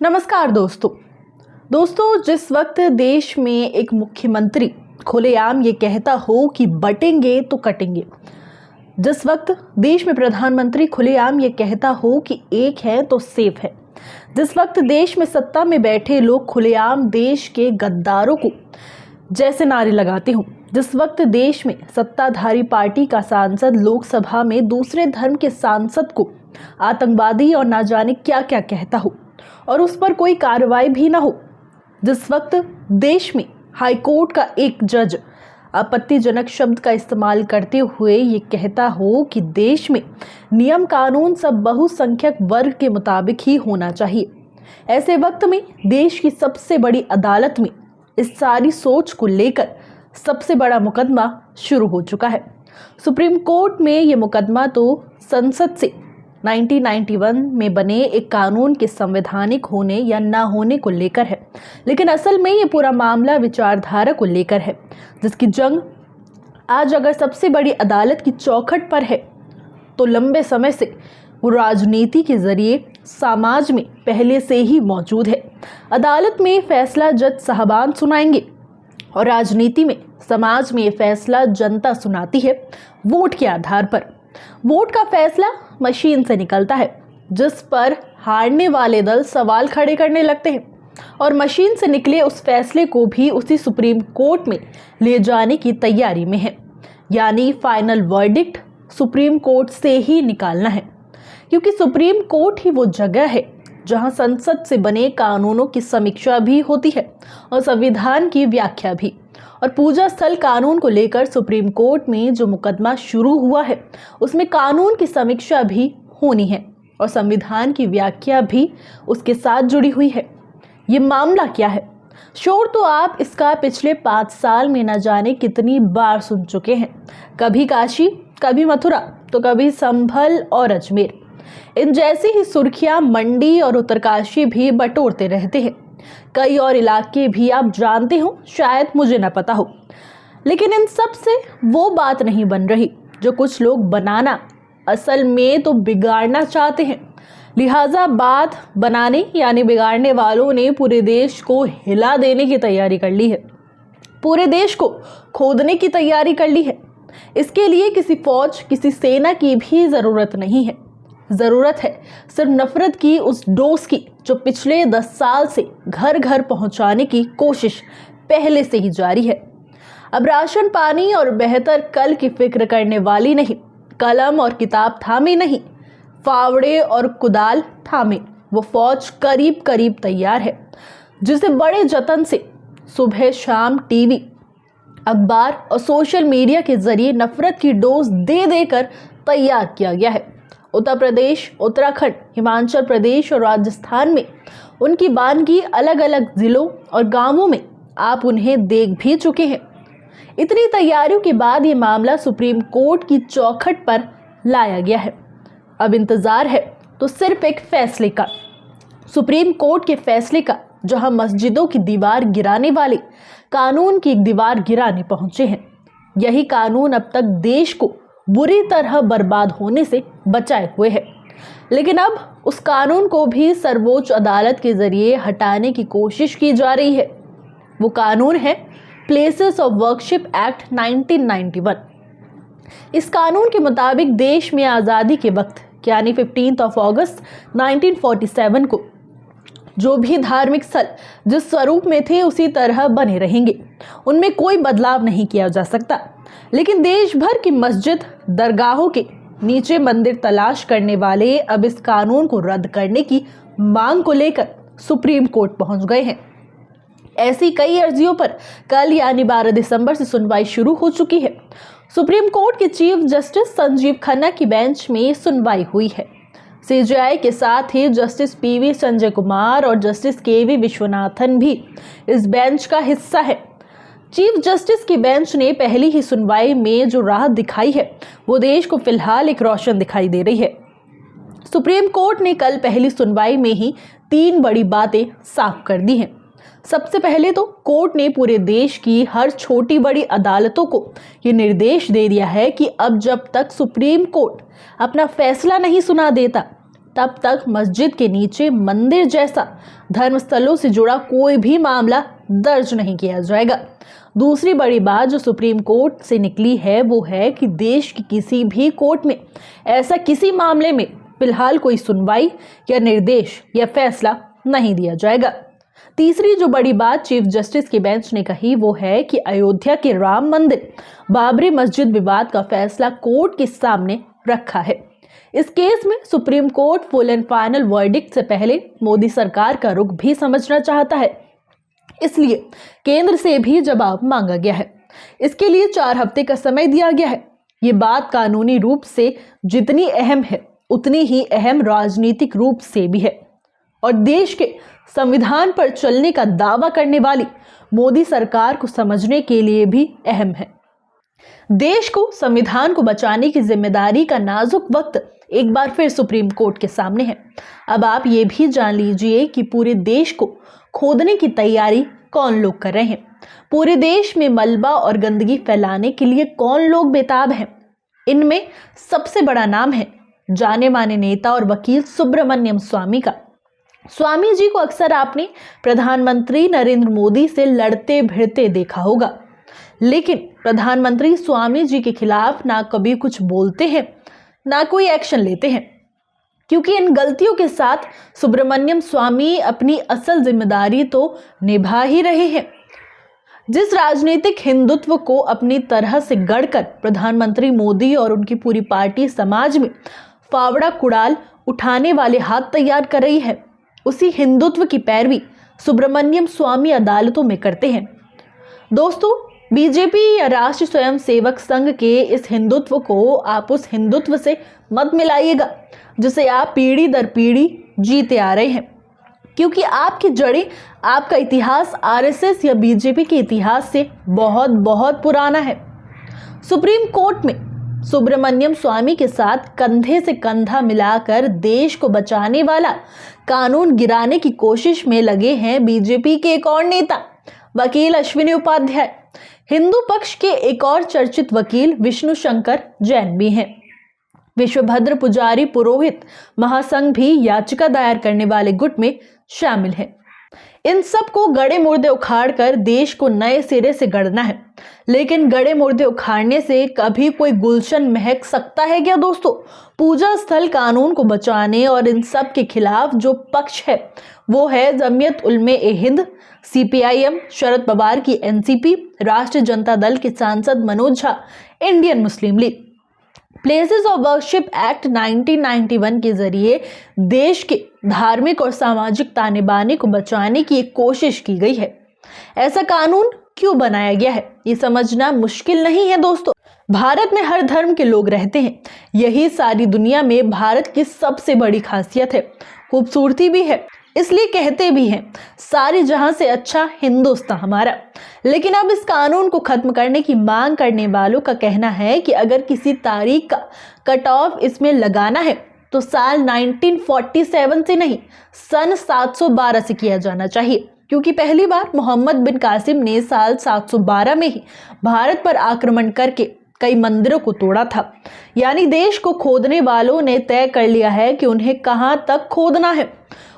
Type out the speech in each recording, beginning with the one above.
नमस्कार दोस्तों, जिस वक्त देश में एक मुख्यमंत्री खुलेआम ये कहता हो कि बटेंगे तो कटेंगे, जिस वक्त देश में प्रधानमंत्री खुलेआम ये कहता हो कि एक है तो सेफ है, जिस वक्त देश में सत्ता में बैठे लोग खुलेआम देश के गद्दारों को जैसे नारे लगाते हों, जिस वक्त देश में सत्ताधारी पार्टी का सांसद लोकसभा में दूसरे धर्म के सांसद को आतंकवादी और ना जाने क्या क्या कहता हो और उस पर कोई कार्रवाई भी ना हो, जिस वक्त देश में हाईकोर्ट का एक जज आपत्तिजनक शब्द का इस्तेमाल करते हुए ये कहता हो कि देश में नियम कानून सब बहुसंख्यक वर्ग के मुताबिक ही होना चाहिए, ऐसे वक्त में देश की सबसे बड़ी अदालत में इस सारी सोच को लेकर सबसे बड़ा मुकदमा शुरू हो चुका है। सुप्रीम कोर्ट में ये मुकदमा तो संसद से 1991 में बने एक कानून के संवैधानिक होने या ना होने को लेकर है, लेकिन असल में ये पूरा मामला विचारधारा को लेकर है, जिसकी जंग आज अगर सबसे बड़ी अदालत की चौखट पर है तो लंबे समय से वो राजनीति के जरिए समाज में पहले से ही मौजूद है। अदालत में फैसला जज साहबान सुनाएंगे और राजनीति में समाज में ये फैसला जनता सुनाती है वोट के आधार पर। वोट का फैसला मशीन से निकलता है, जिस पर हारने वाले दल सवाल खड़े करने लगते हैं और मशीन से निकले उस फैसले को भी उसी सुप्रीम कोर्ट में ले जाने की तैयारी में है, यानी फाइनल वर्डिक्ट सुप्रीम कोर्ट से ही निकालना है, क्योंकि सुप्रीम कोर्ट ही वो जगह है जहां संसद से बने कानूनों की समीक्षा भी होती है और संविधान की व्याख्या भी। और पूजा स्थल कानून को लेकर सुप्रीम कोर्ट में जो मुकदमा शुरू हुआ है उसमें कानून की समीक्षा भी होनी है और संविधान की व्याख्या भी उसके साथ जुड़ी हुई है। ये मामला क्या है? शोर तो आप इसका पिछले 5 साल में न जाने कितनी बार सुन चुके हैं, कभी काशी, कभी मथुरा, तो कभी संभल और अजमेर। इन जैसी ही सुर्खियां मंडी और उत्तरकाशी भी बटोरते रहते हैं। कई और इलाके भी आप जानते हो, शायद मुझे न पता हो, लेकिन इन सब से वो बात नहीं बन रही जो कुछ लोग बनाना असल में तो बिगाड़ना चाहते हैं। लिहाजा बात बनाने यानी बिगाड़ने वालों ने पूरे देश को हिला देने की तैयारी कर ली है, पूरे देश को खोदने की तैयारी कर ली है। इसके लिए किसी फौज, किसी सेना की भी ज़रूरत नहीं है। ज़रूरत है सिर्फ नफरत की उस डोज की जो पिछले 10 साल से घर घर पहुंचाने की कोशिश पहले से ही जारी है। अब राशन पानी और बेहतर कल की फिक्र करने वाली नहीं, कलम और किताब थामे नहीं, फावड़े और कुदाल थामे वो फौज करीब करीब तैयार है, जिसे बड़े जतन से सुबह शाम टीवी, अखबार और सोशल मीडिया के जरिए नफरत की डोज दे देकर तैयार किया गया है। उत्तर प्रदेश, उत्तराखंड, हिमाचल प्रदेश और राजस्थान में उनकी बानगी अलग अलग जिलों और गांवों में आप उन्हें देख भी चुके हैं। इतनी तैयारियों के बाद ये मामला सुप्रीम कोर्ट की चौखट पर लाया गया है। अब इंतजार है तो सिर्फ एक फैसले का, सुप्रीम कोर्ट के फैसले का, जहां मस्जिदों की दीवार गिराने वाले कानून की एक दीवार गिराने पहुंचे हैं। यही कानून अब तक देश को बुरी तरह बर्बाद होने से बचाए हुए है, लेकिन अब उस कानून को भी सर्वोच्च अदालत के जरिए हटाने की कोशिश की जा रही है। वो कानून है प्लेसेस ऑफ वर्शिप एक्ट 1991। इस कानून के मुताबिक देश में आज़ादी के वक्त यानी 15 अगस्त 1947 को जो भी धार्मिक स्थल जिस स्वरूप में थे उसी तरह बने रहेंगे, उनमें कोई बदलाव नहीं किया जा सकता। लेकिन देश भर की मस्जिद, दरगाहों के नीचे मंदिर तलाश करने वाले अब इस कानून को रद्द करने की मांग को लेकर सुप्रीम कोर्ट पहुंच गए हैं। ऐसी कई अर्जियों पर कल यानी 12 दिसंबर से सुनवाई शुरू हो चुकी है। सुप्रीम कोर्ट के चीफ जस्टिस संजीव खन्ना की बेंच में सुनवाई हुई है। सीजेआई के साथ ही जस्टिस पीवी संजय कुमार और जस्टिस केवी विश्वनाथन भी इस बेंच का हिस्सा है। चीफ जस्टिस की बेंच ने पहली ही सुनवाई में जो राहत दिखाई है वो देश को फिलहाल एक रोशन दिखाई दे रही है। सुप्रीम कोर्ट ने कल पहली सुनवाई में ही 3 बड़ी बातें साफ कर दी हैं। सबसे पहले तो कोर्ट ने पूरे देश की हर छोटी बड़ी अदालतों को ये निर्देश दे दिया है कि अब जब तक सुप्रीम कोर्ट अपना फैसला नहीं सुना देता तब तक मस्जिद के नीचे मंदिर जैसा धर्म स्थलों से जुड़ा कोई भी मामला दर्ज नहीं किया जाएगा। दूसरी बड़ी बात जो सुप्रीम कोर्ट से निकली है वो है कि देश की किसी भी कोर्ट में ऐसा किसी मामले में फिलहाल कोई सुनवाई या निर्देश या फैसला नहीं दिया जाएगा। तीसरी जो बड़ी बात चीफ जस्टिस की बेंच ने कही वो है कि अयोध्या के राम मंदिर बाबरी मस्जिद विवाद का फैसला कोर्ट के सामने रखा है। इस केस में supreme court full and final verdict से पहले मोदी सरकार का रुख भी समझना चाहता है, इसलिए केंद्र से भी जवाब मांगा गया है। इसके लिए 4 हफ्ते का समय दिया गया है। ये बात कानूनी रूप से जितनी अहम है उतनी ही अहम राजनीतिक रूप से भी है और देश के संविधान पर चलने का दावा करने वाली मोदी सरकार को समझने के लिए भी अहम है। देश को संविधान को बचाने की जिम्मेदारी का नाजुक वक्त एक बार फिर सुप्रीम कोर्ट के सामने है। अब आप ये भी जान लीजिए कि पूरे देश को खोदने की तैयारी कौन लोग कर रहे हैं। पूरे देश में मलबा और गंदगी फैलाने के लिए कौन लोग बेताब हैं। इनमें सबसे बड़ा नाम है जाने माने नेता और वकील सुब्रमण्यम स्वामी का। स्वामी जी को अक्सर आपने प्रधानमंत्री नरेंद्र मोदी से लड़ते भिड़ते देखा होगा, लेकिन प्रधानमंत्री स्वामी जी के खिलाफ ना कभी कुछ बोलते हैं ना कोई एक्शन लेते हैं, क्योंकि इन गलतियों के साथ सुब्रमण्यम स्वामी अपनी असल जिम्मेदारी तो निभा ही रहे हैं। जिस राजनीतिक हिंदुत्व को अपनी तरह से गढ़कर प्रधानमंत्री मोदी और उनकी पूरी पार्टी समाज में फावड़ा कुड़ाल उठाने वाले हाथ तैयार कर रही है, उसी हिंदुत्व की पैरवी सुब्रमण्यम स्वामी अदालतों में करते हैं। दोस्तों, बीजेपी या राष्ट्रीय स्वयंसेवक संघ के इस हिंदुत्व को आप उस हिंदुत्व से मत मिलाइएगा जिसे आप पीढ़ी दर पीढ़ी जीते आ रहे हैं, क्योंकि आपकी जड़ें, आपका इतिहास आरएसएस या बीजेपी के इतिहास से बहुत बहुत पुराना है। सुप्रीम कोर्ट में सुब्रमण्यम स्वामी के साथ कंधे से कंधा मिलाकर देश को बचाने वाला कानून गिराने की कोशिश में लगे हैं बीजेपी के एक और नेता वकील अश्विनी उपाध्याय। हिंदू पक्ष के एक और चर्चित वकील विष्णु शंकर जैन भी हैं। विश्वभद्र पुजारी पुरोहित महासंघ भी याचिका दायर करने वाले गुट में शामिल है। इन सब को गड़े मुर्दे उखाड़ कर देश को नए सिरे से गढ़ना है, लेकिन गड़े मुर्दे उखाड़ने से कभी कोई गुलशन महक सकता है क्या दोस्तों? पूजा स्थल कानून को बचाने और इन सब के खिलाफ जो पक्ष है वो है जमीयत उलमे ए हिंद, सीपीआईएम, शरद पवार की एनसीपी, राष्ट्रीय जनता दल के सांसद Manoj Jha, Indian Muslim league. Places of worship act 1991 के जरिए देश के धार्मिक और सामाजिक ताने बाने को बचाने की एक कोशिश की गई है। ऐसा कानून क्यों बनाया गया है ये समझना मुश्किल नहीं है दोस्तों। भारत में हर धर्म के लोग रहते हैं, यही सारी दुनिया में भारत की सबसे बड़ी खासियत है, खूबसूरती भी है। इसलिए कहते भी हैं सारी जहां से अच्छा हिंदुस्तान हमारा। लेकिन अब इस कानून को खत्म करने की मांग करने वालों का कहना है कि अगर किसी तारीख का कट ऑफ इसमें लगाना है तो साल 1947 से नहीं, सन 712 से किया जाना चाहिए, क्योंकि पहली बार मोहम्मद बिन कासिम ने साल 712 में ही भारत पर आक्रमण करके कई मंदिरों को तोड़ा था। यानी देश को खोदने वालों ने तय कर लिया है कि उन्हें कहां तक खोदना है।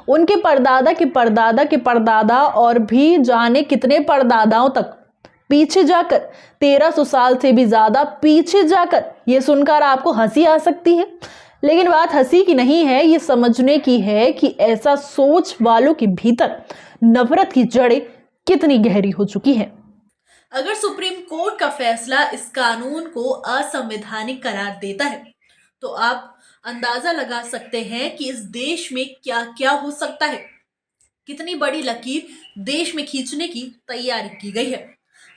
उनके परदादा के परदादा के परदादा और भी जाने कितने परदादाओं तक पीछे जाकर, 1300 साल से भी ज्यादा पीछे जाकर। ये सुनकर आपको हंसी आ सकती है, लेकिन बात हंसी की नहीं है, ये समझने की है कि ऐसा सोच वालों के भीतर नफरत की जड़ें कितनी गहरी हो चुकी हैं। अगर सुप्रीम कोर्ट का फैसला इस कानून को असंवैधानिक करार देता है तो आप अंदाजा लगा सकते हैं कि इस देश में क्या क्या हो सकता है। कितनी बड़ी लकीर देश में खींचने की तैयारी की गई है।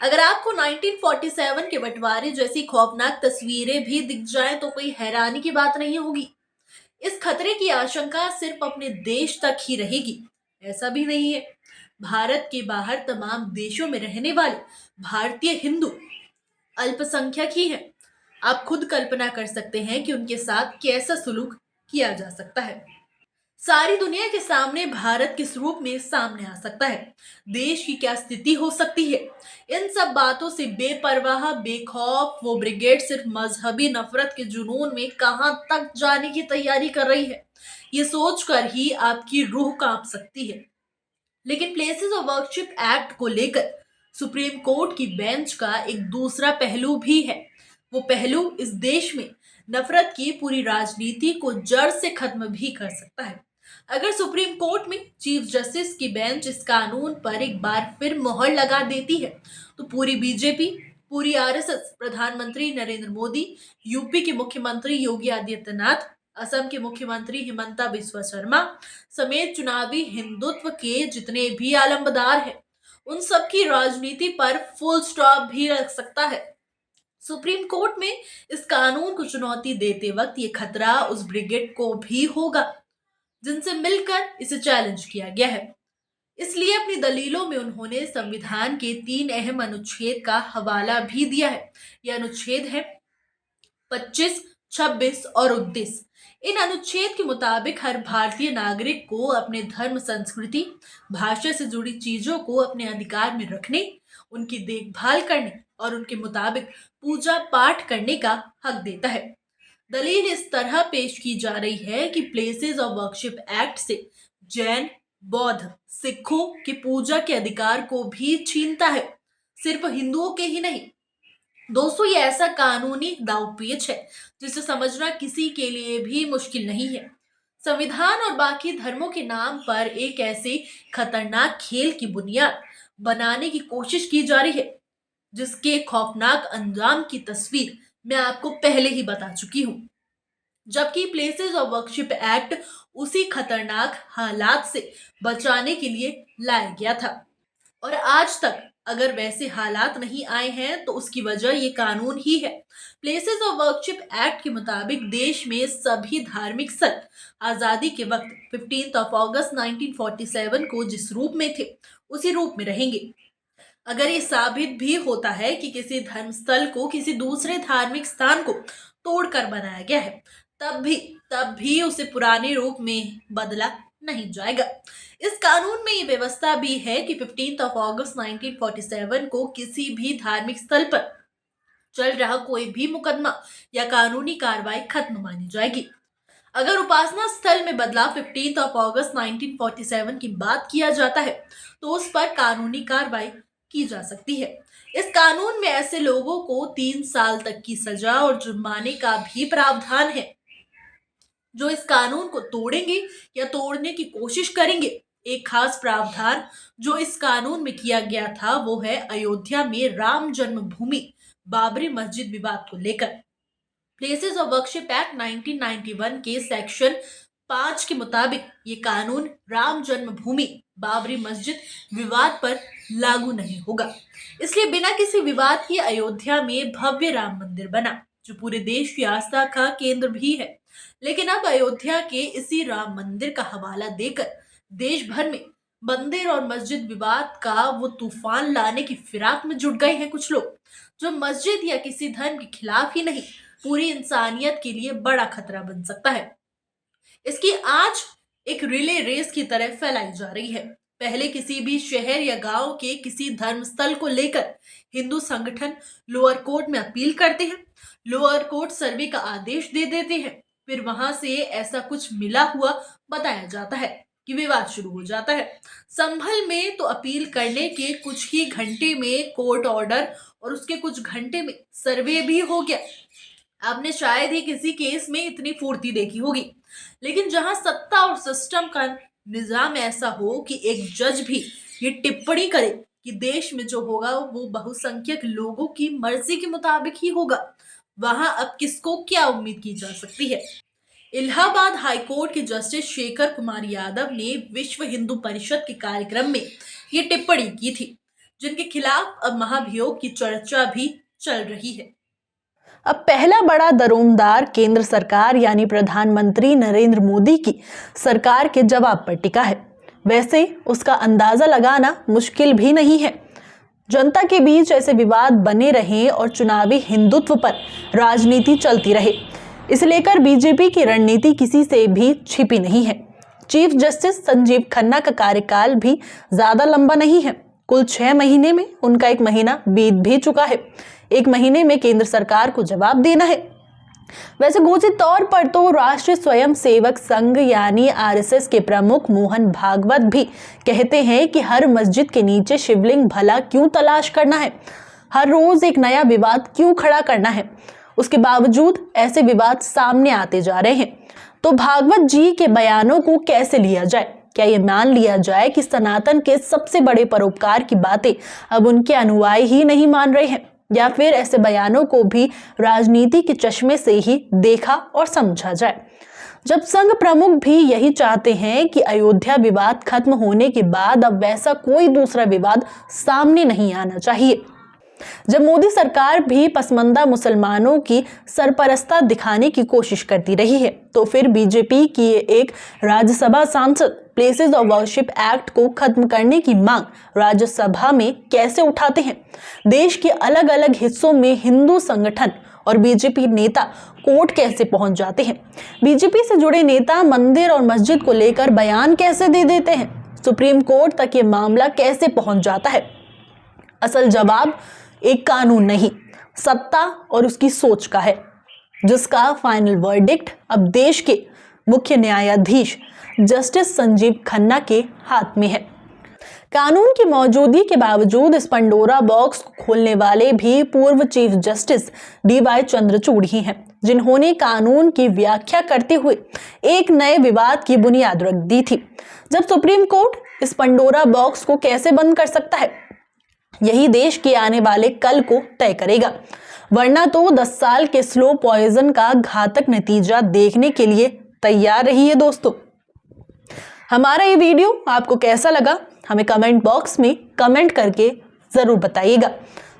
अगर आपको 1947 के बंटवारे जैसी खौफनाक तस्वीरें भी दिख जाएं तो कोई हैरानी की बात नहीं होगी। इस खतरे की आशंका सिर्फ अपने देश तक ही रहेगी, ऐसा भी नहीं है। भारत के बाहर तमाम देशों में रहने वाले भारतीय हिंदू अल्पसंख्यक ही हैं। आप खुद कल्पना कर सकते हैं कि उनके साथ कैसा सुलूक किया जा सकता है। सारी दुनिया के सामने भारत किस रूप में सामने आ सकता है, देश की क्या स्थिति हो सकती है। इन सब बातों से बेपरवाह बेखौफ वो ब्रिगेड सिर्फ मजहबी नफरत के जुनून में कहां तक जाने की तैयारी कर रही है, ये सोचकर ही आपकी रूह कांप सकती है। लेकिन प्लेसेस ऑफ वर्शिप एक्ट को लेकर सुप्रीम कोर्ट की बेंच का एक दूसरा पहलू भी है। वो पहलू इस देश में नफरत की पूरी राजनीति को जड़ से खत्म भी कर सकता है। अगर सुप्रीम कोर्ट में चीफ जस्टिस की बेंच इस कानून पर एक बार फिर मोहर लगा देती है तो पूरी बीजेपी, पूरी आरएसएस, प्रधानमंत्री नरेंद्र मोदी, यूपी के मुख्यमंत्री योगी आदित्यनाथ, असम के मुख्यमंत्री हिमंता बिस्वा शर्मा समेत चुनावी हिंदुत्व के जितने भी आलमबदार हैं, उन सबकी राजनीति पर फुल स्टॉप भी लग सकता है। सुप्रीम कोर्ट में इस कानून को चुनौती देते वक्त ये खतरा उस ब्रिगेड को भी होगा जिनसे मिलकर इसे चैलेंज किया गया है। इसलिए अपनी दलीलों में उन्होंने संविधान के 3 अहम अनुच्छेद का हवाला भी दिया है। यह अनुच्छेद है 25, 26 और 29। इन अनुच्छेद के मुताबिक हर भारतीय नागरिक को अपने धर्म, संस्कृति, भाषा से जुड़ी चीजों को अपने अधिकार में रखने, उनकी देखभाल करने और उनके मुताबिक पूजा पाठ करने का हक देता है। दलील इस तरह पेश की जा रही है कि प्लेसेस ऑफ वर्शिप एक्ट से जैन, बौद्ध, सिखों की पूजा के अधिकार को भी छीनता है, सिर्फ हिंदुओं के ही नहीं। दोस्तों, ये ऐसा कानूनी दांवपेच है जिसे समझना किसी के लिए भी मुश्किल नहीं है। संविधान और बाकी धर्मों के नाम पर एक ऐसे खतरनाक खेल की बुनियाद बनाने की कोशिश की जा रही है जिसके खौफनाक अंजाम की तस्वीर मैं आपको पहले ही बता चुकी हूं। जबकि प्लेसेस ऑफ वर्शिप एक्ट उसी खतरनाक हालात से बचाने के लिए लाया गया था और आज तक अगर वैसे हालात नहीं आए हैं तो उसकी वजह ये कानून ही है। प्लेसेस ऑफ वर्शिप एक्ट के मुताबिक देश में सभी धार्मिक स्थल आजादी के वक्त 15 अगस्त 1947 को जिस रूप में थे उसी रूप में रहेंगे। अगर ये साबित भी होता है कि किसी धर्म स्थल को किसी दूसरे धार्मिक स्थान को तोड़कर बनाया गया है, तब भी उसे पुराने रूप में बदला नहीं जाएगा। इस कानून में ये व्यवस्था भी है कि 15 अगस्त 1947 को किसी भी धार्मिक स्थल पर चल रहा कोई भी मुकदमा या कानूनी कार्रवाई खत्म मानी जाएगी। अगर उपासना स्थल में बदलाव 15 अगस्त 1947 की बात किया जाता है तो उस पर कानूनी कार्रवाई की जा सकती है। इस कानून में ऐसे लोगों को 3 साल तक की सजा और जुर्माने का भी प्रावधान है जो इस कानून को तोड़ेंगे या तोड़ने की कोशिश करेंगे। एक खास प्रावधान जो इस कानून में किया गया था वो है अयोध्या में राम जन्मभूमि बाबरी मस्जिद विवाद को लेकर। प्लेसेस ऑफ वर्शिप एक्ट 1991 के सेक्शन 5 के मुताबिक ये कानून राम जन्मभूमि बाबरी मस्जिद विवाद पर लागू नहीं होगा। इसलिए बिना किसी विवाद के अयोध्या में भव्य राम मंदिर बना जो पूरे देश की आस्था का केंद्र भी है। लेकिन अब अयोध्या के इसी राम मंदिर का हवाला देकर देश भर में मंदिर और मस्जिद विवाद का वो तूफान लाने की फिराक में जुट गए हैं कुछ लोग जो मस्जिद या किसी धर्म के खिलाफ ही नहीं, पूरी इंसानियत के लिए बड़ा खतरा बन सकता है। इसकी आज एक रिले रेस की तरह फैलाई जा रही है। पहले किसी भी शहर या गांव के किसी धर्म स्थल को लेकर हिंदू संगठन लोअर कोर्ट में अपील करते हैं, लोअर कोर्ट सर्वे का आदेश दे देते हैं, फिर वहां से ऐसा कुछ मिला हुआ बताया जाता है कि विवाद शुरू हो जाता है। संभल में तो अपील करने के कुछ ही घंटे में कोर्ट ऑर्डर और उसके कुछ घंटे में सर्वे भी हो गया। आपने शायद ही किसी केस में इतनी फुर्ती देखी होगी। लेकिन जहां सत्ता और सिस्टम का निजाम ऐसा हो कि एक जज भी ये टिप्पणी करे कि देश में जो होगा वो बहुसंख्यक लोगों की मर्जी के मुताबिक ही होगा, वहां अब किसको क्या उम्मीद की जा सकती है। इलाहाबाद हाईकोर्ट के जस्टिस शेखर कुमार यादव ने विश्व हिंदू परिषद के कार्यक्रम में ये टिप्पणी की थी, जिनके खिलाफ अब महाभियोग की चर्चा भी चल रही है। अब पहला बड़ा दरोमदार केंद्र सरकार यानी प्रधानमंत्री नरेंद्र मोदी की सरकार के जवाब पर टिका है। वैसे उसका अंदाजा लगाना मुश्किल भी नहीं है। जनता के बीच ऐसे विवाद बने रहे और चुनावी हिंदुत्व पर राजनीति चलती रहे, इसे लेकर बीजेपी की रणनीति किसी से भी छिपी नहीं है। चीफ जस्टिस संजीव खन्ना का कार्यकाल भी ज्यादा लंबा नहीं है। कुल 6 महीने में उनका 1 महीना बीत भी चुका है। 1 महीने में केंद्र सरकार को जवाब देना है। वैसे घोषित तौर पर तो राष्ट्रीय स्वयंसेवक संघ यानी आरएसएस के प्रमुख मोहन भागवत भी कहते हैं कि हर मस्जिद के नीचे शिवलिंग भला क्यों तलाश करना है, हर रोज एक नया विवाद क्यों खड़ा करना है। उसके बावजूद ऐसे विवाद सामने आते जा रहे हैं। तो भागवत जी के बयानों को कैसे लिया जाए? क्या ये मान लिया जाए कि सनातन के सबसे बड़े परोपकार की बातें अब उनके अनुयायी ही नहीं मान रहे हैं, या फिर ऐसे बयानों को भी राजनीति के चश्मे से ही देखा और समझा जाए? जब संघ प्रमुख भी यही चाहते हैं कि अयोध्या विवाद खत्म होने के बाद अब वैसा कोई दूसरा विवाद सामने नहीं आना चाहिए, जब मोदी सरकार भी पसमंदा मुसलमानों की सरपरस्ती दिखाने की कोशिश करती रही है, तो फिर बीजेपी की एक राज्यसभा सांसद प्लेसेस ऑफ वर्शिप एक्ट को खत्म करने की मांग राज्यसभा में कैसे उठाते हैं? देश के अलग अलग हिस्सों में हिंदू संगठन और बीजेपी नेता कोर्ट कैसे पहुंच जाते हैं? बीजेपी से जुड़े नेता मंदिर और मस्जिद को लेकर बयान कैसे दे देते हैं? सुप्रीम कोर्ट तक ये मामला कैसे पहुंच जाता है? असल जवाब एक कानून नहीं, सत्ता और उसकी सोच का है, जिसका फाइनल वर्डिक्ट अब देश के मुख्य न्यायाधीश जस्टिस संजीव खन्ना के हाथ में है। कानून की मौजूदगी के बावजूद इस पंडोरा बॉक्स को खोलने वाले भी पूर्व चीफ जस्टिस DY चंद्रचूड़ ही हैं, जिन्होंने कानून की व्याख्या करते हुए एक नए विवाद की बुनियाद रख दी थी। जब सुप्रीम कोर्ट इस पंडोरा बॉक्स को कैसे बंद कर सकता है, यही देश के आने वाले कल को तय करेगा, वरना तो 10 साल के स्लो पॉइजन का घातक नतीजा देखने के लिए तैयार रहिए दोस्तों। हमारा ये वीडियो आपको कैसा लगा हमें कमेंट बॉक्स में कमेंट करके जरूर बताइएगा।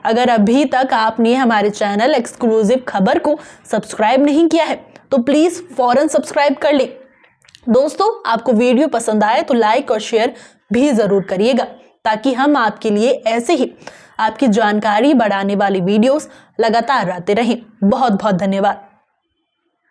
अगर अभी तक आपने हमारे चैनल एक्सक्लूसिव खबर को सब्सक्राइब नहीं किया है तो प्लीज फौरन सब्सक्राइब कर लें। दोस्तों, आपको वीडियो पसंद आए तो लाइक और शेयर भी जरूर करिएगा, ताकि हम आपके लिए ऐसे ही आपकी जानकारी बढ़ाने वाली वीडियोस लगातार आते रहें। बहुत बहुत धन्यवाद।